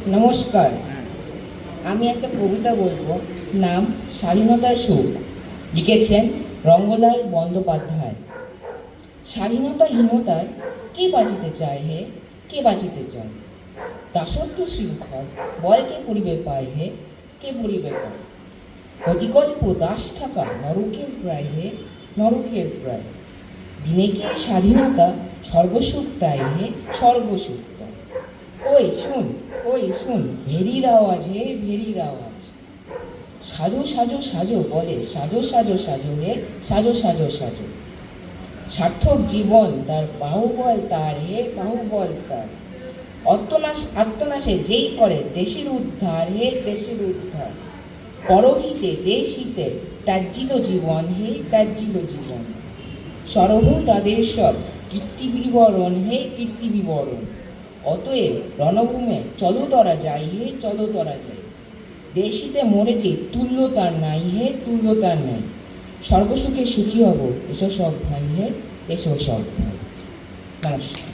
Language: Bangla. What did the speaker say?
নমস্কার, আমি একটা কবিতা বলবো। নাম স্বাধীনতার সুখ। লিখেছেন রঙ্গলাল বন্দ্যোপাধ্যায়। স্বাধীনতাহীনতায় কে বাঁচিতে চায় হে, কে বাঁচিতে চায়? দাসত্ব শৃঙ্খল বল কে পড়িবে পায় হে, কে পড়িবে পায়? অতিকল্প দাস থাকা নরকের প্রায় হে, নরকের প্রায়। দিনে কি স্বাধীনতা স্বর্গসুখ তাই হে, স্বর্গসুখ তাই। ওই শুন, ওই শুন, ভেরির আওয়াজ হে, ভেরির আওয়াজ। সাজো সাজো সাজো বলে, সাজো সাজো সাজো হে, সাজো সাজো সাজো। সার্থক জীবন তার বাহুবল তার হে, বাহুবল তার। আত্মনাশে যেই করে দেশের উদ্ধার হে, দেশের উদ্ধার। পরহিতে দেশহিতে ত্যাজ্জিত জীবন হে, ত্যাজ্জিত জীবন। সরহ তাদের সব কীর্তি বিবরণ হে, কীর্তি বিবরণ। অতএব রণভূমে চলো তরা যাই হে, চলো তরা যাই। দেশিতে মরে যে তুল্যতার নাই হে, তুল্যতার নাই। স্বর্গসুখে সুখী হব, এসো সব ভাই হে, এসো সব ভাই। নমস্কার।